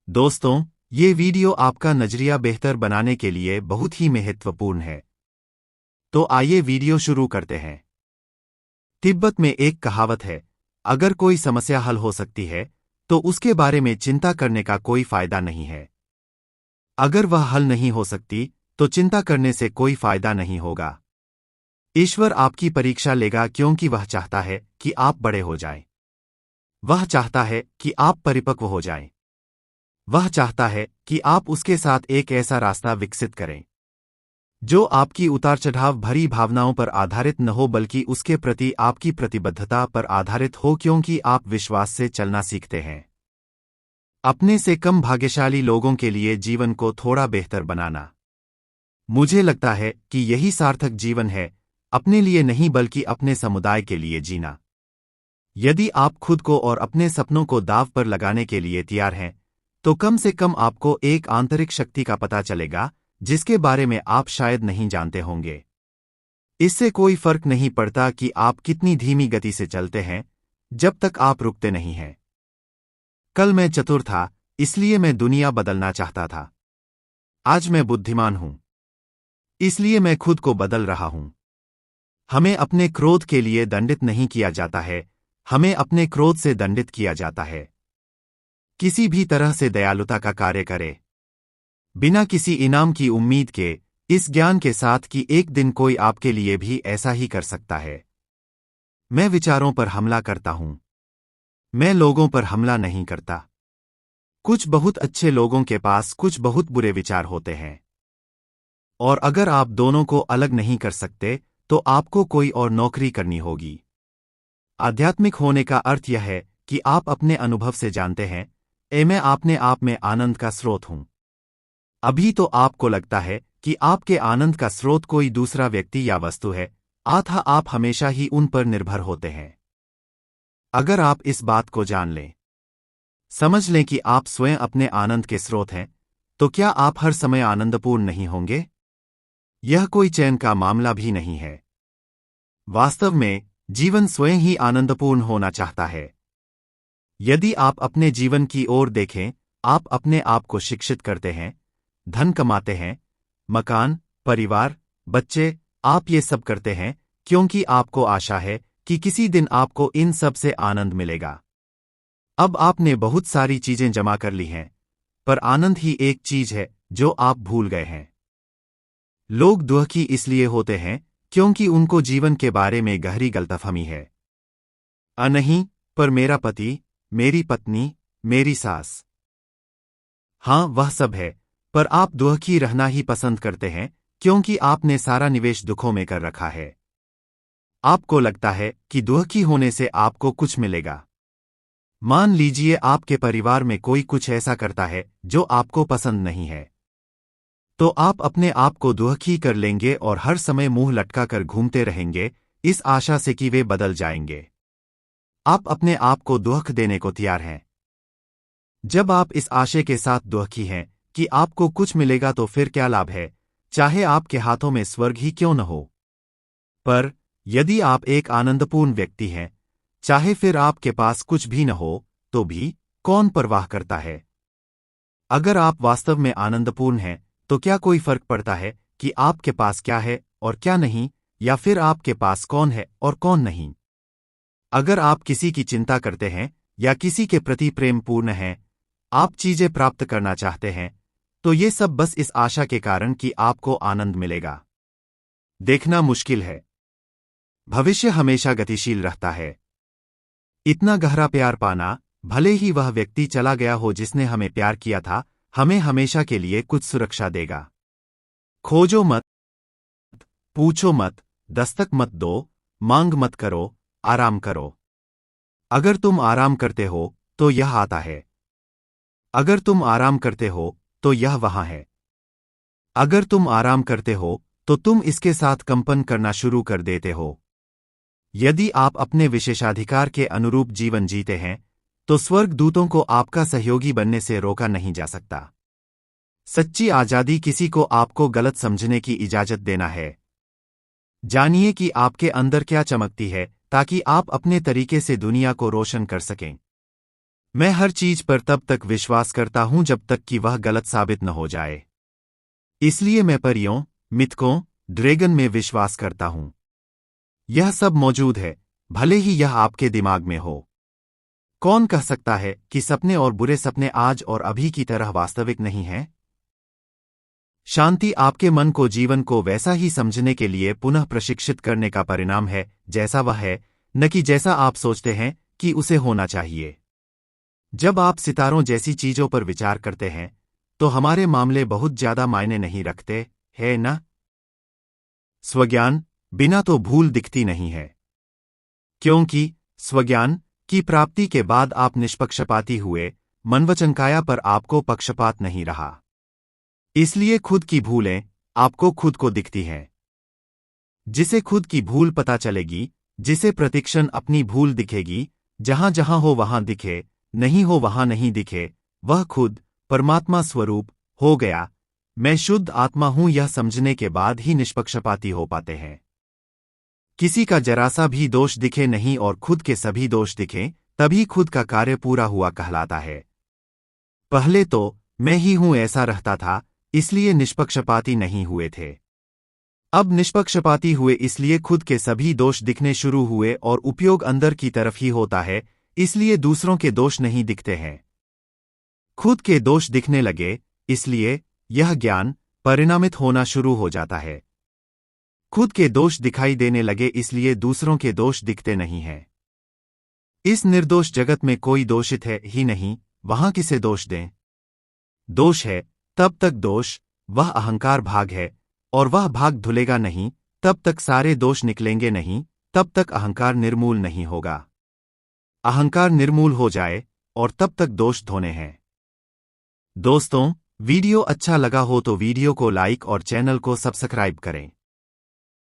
दोस्तों, ये वीडियो आपका नजरिया बेहतर बनाने के लिए बहुत ही महत्वपूर्ण है। तो आइए वीडियो शुरू करते हैं। तिब्बत में एक कहावत है, अगर कोई समस्या हल हो सकती है तो उसके बारे में चिंता करने का कोई फायदा नहीं है। अगर वह हल नहीं हो सकती तो चिंता करने से कोई फायदा नहीं होगा। ईश्वर आपकी परीक्षा लेगा क्योंकि वह चाहता है कि आप बड़े हो जाएं। वह चाहता है कि आप परिपक्व हो जाएं। वह चाहता है कि आप उसके साथ एक ऐसा रास्ता विकसित करें जो आपकी उतार चढ़ाव भरी भावनाओं पर आधारित न हो बल्कि उसके प्रति आपकी प्रतिबद्धता पर आधारित हो, क्योंकि आप विश्वास से चलना सीखते हैं। अपने से कम भाग्यशाली लोगों के लिए जीवन को थोड़ा बेहतर बनाना। मुझे लगता है कि यही सार्थक जीवन है, अपने लिए नहीं बल्कि अपने समुदाय के लिए जीना। यदि आप खुद को और अपने सपनों को दांव पर लगाने के लिए तैयार हैं तो कम से कम आपको एक आंतरिक शक्ति का पता चलेगा जिसके बारे में आप शायद नहीं जानते होंगे। इससे कोई फर्क नहीं पड़ता कि आप कितनी धीमी गति से चलते हैं, जब तक आप रुकते नहीं हैं। कल मैं चतुर था, इसलिए मैं दुनिया बदलना चाहता था। आज मैं बुद्धिमान हूं, इसलिए मैं खुद को बदल रहा हूं। हमें अपने क्रोध के लिए दंडित नहीं किया जाता है, हमें अपने क्रोध से दंडित किया जाता है। किसी भी तरह से दयालुता का कार्य करें, बिना किसी इनाम की उम्मीद के, इस ज्ञान के साथ कि एक दिन कोई आपके लिए भी ऐसा ही कर सकता है। मैं विचारों पर हमला करता हूं, मैं लोगों पर हमला नहीं करता। कुछ बहुत अच्छे लोगों के पास कुछ बहुत बुरे विचार होते हैं, और अगर आप दोनों को अलग नहीं कर सकते तो आपको कोई और नौकरी करनी होगी। आध्यात्मिक होने का अर्थ यह है कि आप अपने अनुभव से जानते हैं, मैं अपने आप में आनंद का स्रोत हूं। अभी तो आपको लगता है कि आपके आनंद का स्रोत कोई दूसरा व्यक्ति या वस्तु है, अतः आप हमेशा ही उन पर निर्भर होते हैं। अगर आप इस बात को जान लें, समझ लें कि आप स्वयं अपने आनंद के स्रोत हैं, तो क्या आप हर समय आनंदपूर्ण नहीं होंगे? यह कोई चयन का मामला भी नहीं है। वास्तव में जीवन स्वयं ही आनंदपूर्ण होना चाहता है। यदि आप अपने जीवन की ओर देखें, आप अपने आप को शिक्षित करते हैं, धन कमाते हैं, मकान, परिवार, बच्चे, आप ये सब करते हैं क्योंकि आपको आशा है कि किसी दिन आपको इन सब से आनंद मिलेगा। अब आपने बहुत सारी चीजें जमा कर ली हैं, पर आनंद ही एक चीज है जो आप भूल गए हैं। लोग दुखी इसलिए होते हैं क्योंकि उनको जीवन के बारे में गहरी गलतफहमी है। नहीं, पर मेरा पति, मेरी पत्नी, मेरी सास, हाँ वह सब है, पर आप दुखी रहना ही पसंद करते हैं क्योंकि आपने सारा निवेश दुखों में कर रखा है। आपको लगता है कि दुखी होने से आपको कुछ मिलेगा। मान लीजिए आपके परिवार में कोई कुछ ऐसा करता है जो आपको पसंद नहीं है, तो आप अपने आप को दुखी कर लेंगे और हर समय मुंह लटका कर घूमते रहेंगे, इस आशा से कि वे बदल जाएंगे। आप अपने आप को दुख देने को तैयार हैं। जब आप इस आशय के साथ दुखी हैं कि आपको कुछ मिलेगा तो फिर क्या लाभ है, चाहे आपके हाथों में स्वर्ग ही क्यों न हो। पर यदि आप एक आनंदपूर्ण व्यक्ति हैं, चाहे फिर आपके पास कुछ भी न हो, तो भी कौन परवाह करता है। अगर आप वास्तव में आनंदपूर्ण हैं तो क्या कोई फर्क पड़ता है कि आपके पास क्या है और क्या नहीं, या फिर आपके पास कौन है और कौन नहीं। अगर आप किसी की चिंता करते हैं या किसी के प्रति प्रेमपूर्ण हैं, आप चीजें प्राप्त करना चाहते हैं, तो ये सब बस इस आशा के कारण कि आपको आनंद मिलेगा। देखना मुश्किल है। भविष्य हमेशा गतिशील रहता है। इतना गहरा प्यार पाना, भले ही वह व्यक्ति चला गया हो जिसने हमें प्यार किया था, हमें हमेशा के लिए कुछ सुरक्षा देगा। खोजो मत, पूछो मत, दस्तक मत दो, मांग मत करो, आराम करो। अगर तुम आराम करते हो तो यह आता है। अगर तुम आराम करते हो तो यह वहां है। अगर तुम आराम करते हो तो तुम इसके साथ कंपन करना शुरू कर देते हो। यदि आप अपने विशेषाधिकार के अनुरूप जीवन जीते हैं तो स्वर्ग दूतों को आपका सहयोगी बनने से रोका नहीं जा सकता। सच्ची आजादी किसी को आपको गलत समझने की इजाजत देना है। जानिए कि आपके अंदर क्या चमकती है ताकि आप अपने तरीके से दुनिया को रोशन कर सकें। मैं हर चीज पर तब तक विश्वास करता हूं जब तक कि वह गलत साबित न हो जाए। इसलिए मैं परियों, मिथकों, ड्रैगन में विश्वास करता हूं। यह सब मौजूद है, भले ही यह आपके दिमाग में हो। कौन कह सकता है कि सपने और बुरे सपने आज और अभी की तरह वास्तविक नहीं हैं? शांति आपके मन को जीवन को वैसा ही समझने के लिए पुनः प्रशिक्षित करने का परिणाम है जैसा वह है, न कि जैसा आप सोचते हैं कि उसे होना चाहिए। जब आप सितारों जैसी चीजों पर विचार करते हैं तो हमारे मामले बहुत ज्यादा मायने नहीं रखते, है ना? स्वज्ञान बिना तो भूल दिखती नहीं है, क्योंकि स्वज्ञान की प्राप्ति के बाद आप निष्पक्षपाती हुए, मनवचनकाया पर आपको पक्षपात नहीं रहा। इसलिए खुद की भूलें आपको खुद को दिखती हैं। जिसे खुद की भूल पता चलेगी, जिसे प्रतिक्षण अपनी भूल दिखेगी, जहां जहां हो वहां दिखे, नहीं हो वहां नहीं दिखे, वह खुद परमात्मा स्वरूप हो गया। मैं शुद्ध आत्मा हूं, यह समझने के बाद ही निष्पक्षपाती हो पाते हैं। किसी का जरासा भी दोष दिखे नहीं और खुद के सभी दोष दिखें, तभी खुद का कार्य पूरा हुआ कहलाता है। पहले तो मैं ही हूं ऐसा रहता था, इसलिए निष्पक्षपाती नहीं हुए थे। अब निष्पक्षपाती हुए इसलिए खुद के सभी दोष दिखने शुरू हुए और उपयोग अंदर की तरफ ही होता है, इसलिए दूसरों के दोष नहीं दिखते हैं। खुद के दोष दिखने लगे, इसलिए यह ज्ञान परिणामित होना शुरू हो जाता है। खुद के दोष दिखाई देने लगे, इसलिए दूसरों के दोष दिखते नहीं हैं। इस निर्दोष जगत में कोई दोषित है ही नहीं, वहां किसे दोष दें? दोष है तब तक दोष, वह अहंकार भाग है, और वह भाग धुलेगा नहीं तब तक सारे दोष निकलेंगे नहीं, तब तक अहंकार निर्मूल नहीं होगा। अहंकार निर्मूल हो जाए और तब तक दोष धोने हैं। दोस्तों, वीडियो अच्छा लगा हो तो वीडियो को लाइक और चैनल को सब्सक्राइब करें।